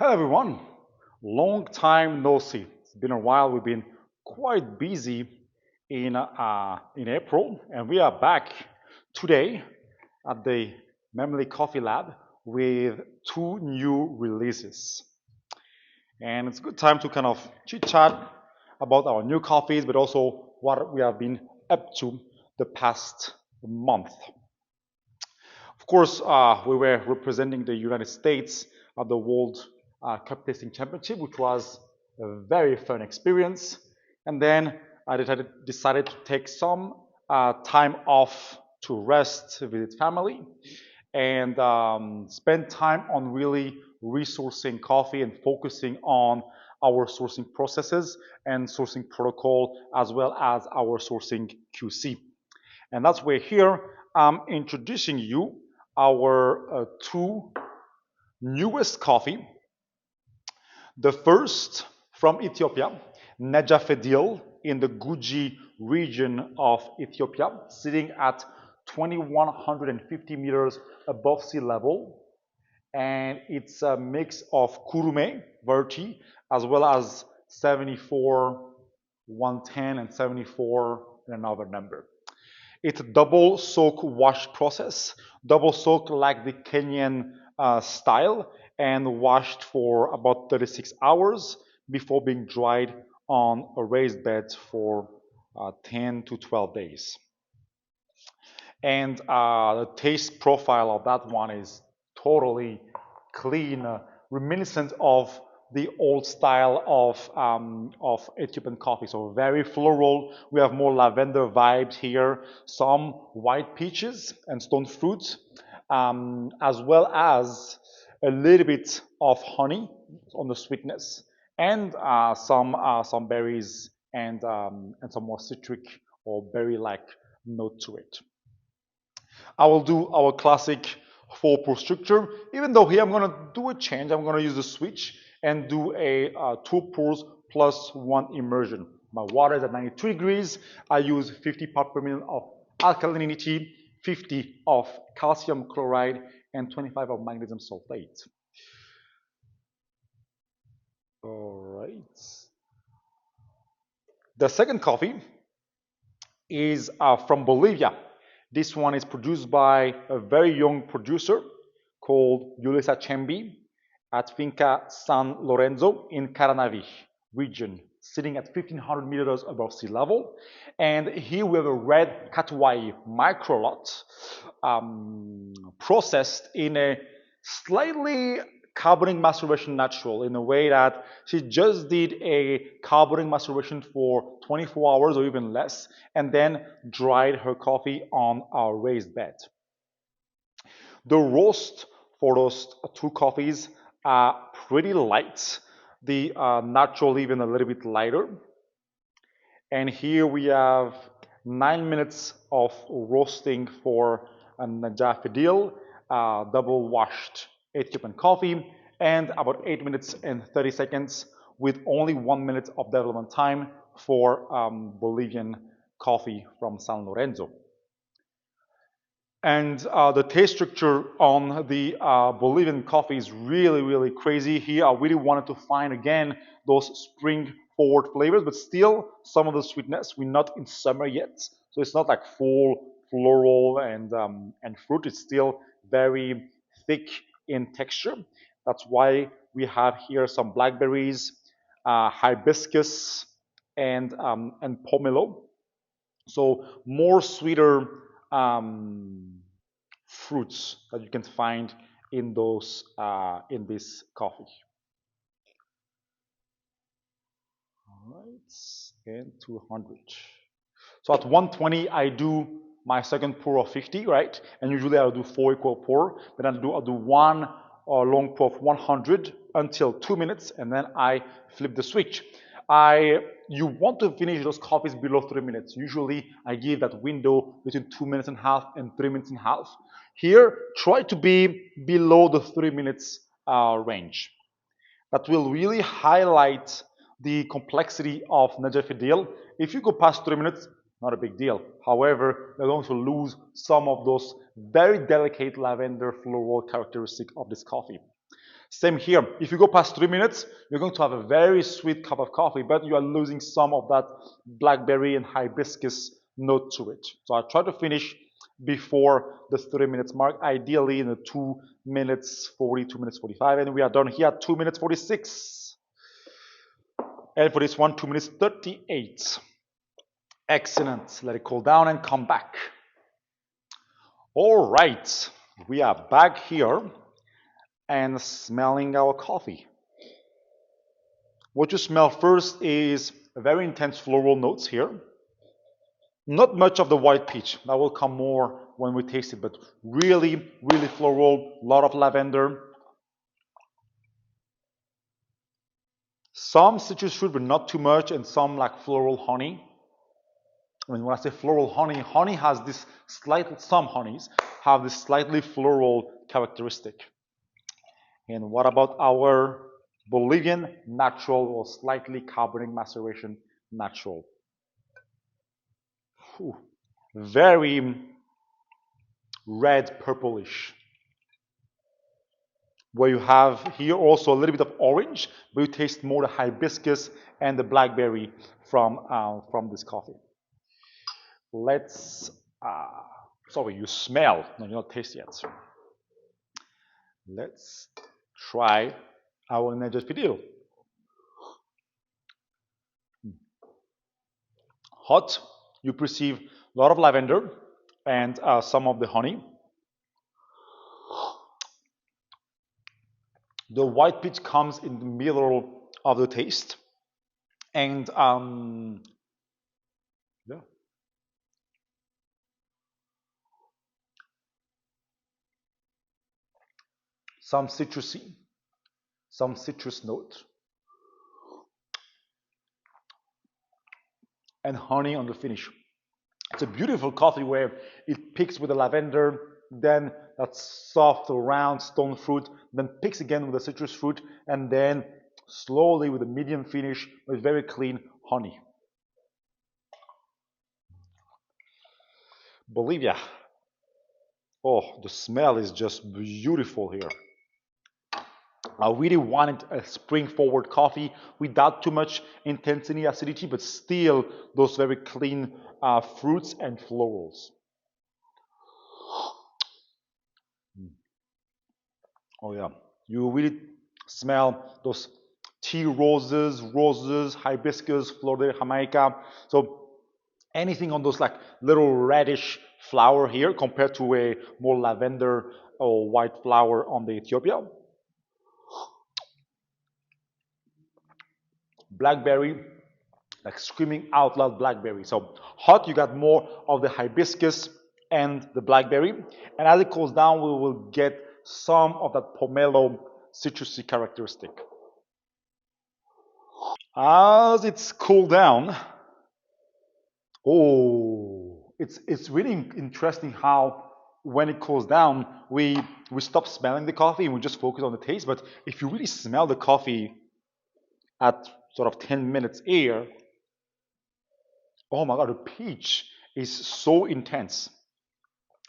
Hello everyone, long time no see. It's been a while. We've been quite busy in April, and we are back today at the Memli Coffee Lab with two new releases. And it's a good time to kind of chit chat about our new coffees, but also what we have been up to the past month. Of course, we were representing the United States at the World Cup Tasting Championship, which was a very fun experience. And then I decided to take some time off to rest, visit family, and spend time on really resourcing coffee and focusing on our sourcing processes and sourcing protocol, as well as our sourcing QC. And that's where here I'm introducing you our two newest coffee. The first from Ethiopia, Neja Fadil in the Guji region of Ethiopia, sitting at 2,150 meters above sea level. And it's a mix of kurume variety as well as 74, 110, and 74 and another number. It's a double soak wash process, double soak like the Kenyan style, and washed for about 36 hours before being dried on a raised bed for 10 to 12 days. And the taste profile of that one is totally clean, reminiscent of the old style of Ethiopian coffee. So very floral. We have more lavender vibes here, some white peaches and stone fruits, as well as a little bit of honey on the sweetness, and some berries and some more citric or berry-like note to it. I will do our classic 4-pour structure, even though here I'm going to do a change. I'm going to use the switch and do a 2 pours plus 1 immersion. My water is at 92 degrees. I use 50 parts per million of alkalinity, 50 of calcium chloride, and 25 of magnesium sulfate. All right. The second coffee is from Bolivia. This one is produced by a very young producer called Yulisa Chembi at Finca San Lorenzo in Caranavi region, sitting at 1,500 meters above sea level. And here we have a red Catuai micro lot processed in a slightly carbonic maceration natural, in a way that she just did a carbonic maceration for 24 hours or even less, and then dried her coffee on our raised bed. The roast for those two coffees are pretty light. The natural even a little bit lighter. And here we have 9 minutes of roasting for a Neja Fadil, double washed Ethiopian coffee, and about 8 minutes and 30 seconds with only 1 minute of development time for Bolivian coffee from San Lorenzo. And the taste structure on the Bolivian coffee is really, really crazy. Here I really wanted to find again those spring forward flavors, but still some of the sweetness. We're not in summer yet, so it's not like full floral and fruit. It's still very thick in texture. That's why we have here some blackberries, hibiscus, and pomelo. So more sweeter fruits that you can find in those in this coffee. All right, and 200. So at 120, I do my second pour of 50, right? And usually I'll do 4 equal pour, but I'll do one long pour of 100 until 2 minutes, and then I flip the switch. You want to finish those coffees below 3 minutes. Usually I give that window between 2 minutes and a half and 3 minutes and a half. Here, try to be below the 3 minutes range. That will really highlight the complexity of Neja Fadil. If you go past 3 minutes, not a big deal. However, you're going to lose some of those very delicate lavender floral characteristic of this coffee. Same here. If you go past 3 minutes, you're going to have a very sweet cup of coffee, but you are losing some of that blackberry and hibiscus note to it. So I try to finish before the 3 minutes mark, ideally in the 2 minutes 40, 2 minutes 45, and we are done here at 2 minutes 46. And for this one, 2 minutes 38. Excellent. Let it cool down and come back. All right, we are back here and smelling our coffee. What you smell first is very intense floral notes here. Not much of the white peach. That will come more when we taste it, but really, really floral, a lot of lavender. Some citrus fruit, but not too much, and some like floral honey. When I say floral honey, honey has this some honeys have this slightly floral characteristic. And what about our Bolivian natural or slightly carbonic maceration natural? Whew. Very red purplish. Where you have here also a little bit of orange, but you taste more the hibiscus and the blackberry from this coffee. Let's, sorry, you smell, no, you not taste yet. Let's try our Neja Fadil. Hot, you perceive a lot of lavender and some of the honey. The white peach comes in the middle of the taste. And yeah. Some citrusy, some citrus note, and honey on the finish. It's a beautiful coffee where it picks with the lavender, then that soft, round stone fruit, then picks again with the citrus fruit, and then slowly with a medium finish with very clean honey. Bolivia. Oh, the smell is just beautiful here. I really wanted a spring forward coffee without too much intensity, acidity, but still those very clean fruits and florals. Oh yeah, you really smell those tea roses, hibiscus, flor de Jamaica. So anything on those like little reddish flower here compared to a more lavender or white flower on the Ethiopia. Blackberry, like screaming out loud blackberry. So hot, you got more of the hibiscus and the blackberry. And as it cools down, we will get some of that pomelo citrusy characteristic. As it's cooled down, oh, it's really interesting how when it cools down, we stop smelling the coffee and we just focus on the taste. But if you really smell the coffee at sort of 10 minutes here, oh my God, the peach is so intense.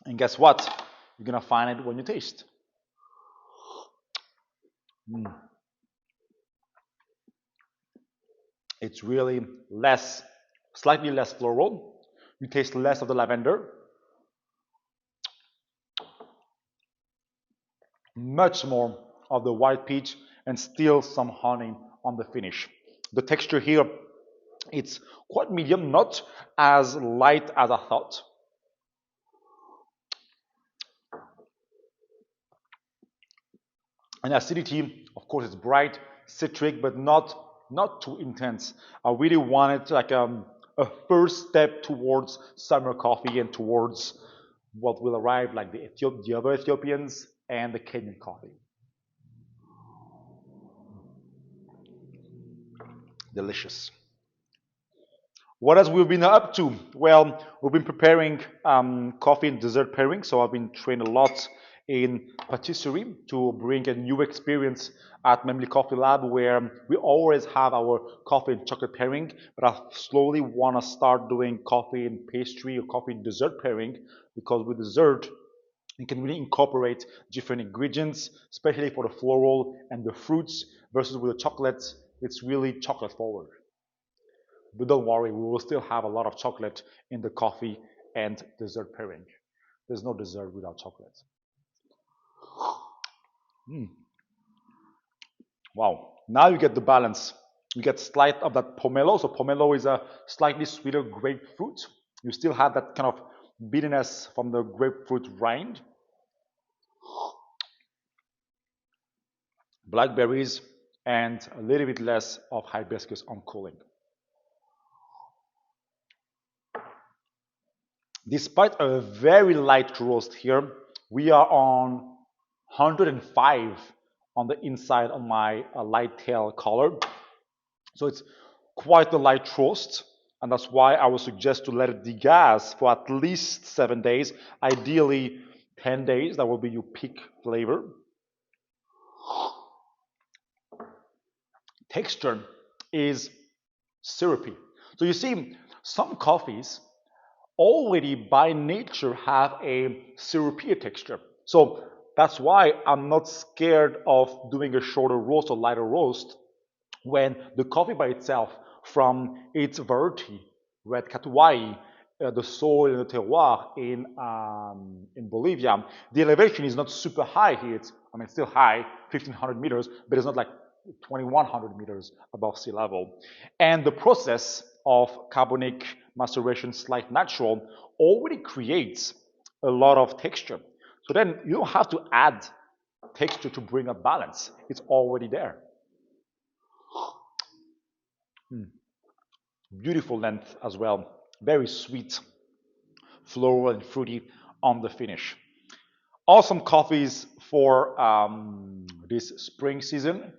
And guess what? You're gonna find it when you taste. It's really slightly less floral. You taste less of the lavender. Much more of the white peach and still some honey on the finish. The texture here, it's quite medium, not as light as I thought. And acidity, of course, it's bright, citric, but not too intense. I really wanted like a first step towards summer coffee and towards what will arrive like the other Ethiopians and the Kenyan coffee. Delicious. What else we've been up to? Well, we've been preparing coffee and dessert pairing. So I've been trained a lot in patisserie to bring a new experience at Memli Coffee Lab where we always have our coffee and chocolate pairing, but I slowly want to start doing coffee and pastry or coffee and dessert pairing because with dessert, You can really incorporate different ingredients, especially for the floral and the fruits, versus with the chocolate, it's really chocolate forward. But don't worry, we will still have a lot of chocolate in the coffee and dessert pairing. There's no dessert without chocolate. Mm. Wow. Now you get the balance. You get slight of that pomelo. So pomelo is a slightly sweeter grapefruit. You still have that kind of bitterness from the grapefruit rind. Blackberries and a little bit less of hibiscus on cooling. Despite a very light roast here, we are on 105 on the inside of my light tail color. So it's quite a light roast, and that's why I would suggest to let it degas for at least 7 days, ideally 10 days. That will be your peak flavor. Texture is syrupy. So you see, some coffees already by nature have a syrupy texture. So that's why I'm not scared of doing a shorter roast or lighter roast when the coffee by itself, from its variety, red Catuai, the soil and the terroir in Bolivia, the elevation is not super high here. It's still high, 1,500 meters, but it's not like 2,100 meters above sea level. And the process of carbonic maceration, slight natural, already creates a lot of texture. So then you don't have to add texture to bring a balance. It's already there. Mm. Beautiful length as well. Very sweet, floral and fruity on the finish. Awesome coffees for this spring season.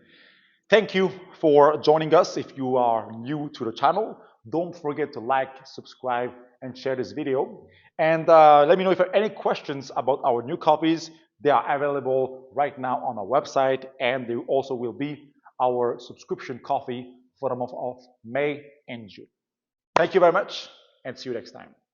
Thank you for joining us. If you are new to the channel, don't forget to like, subscribe, and share this video. And let me know if you have any questions about our new coffees. They are available right now on our website, and they also will be our subscription coffee for the month of May and June. Thank you very much, and see you next time.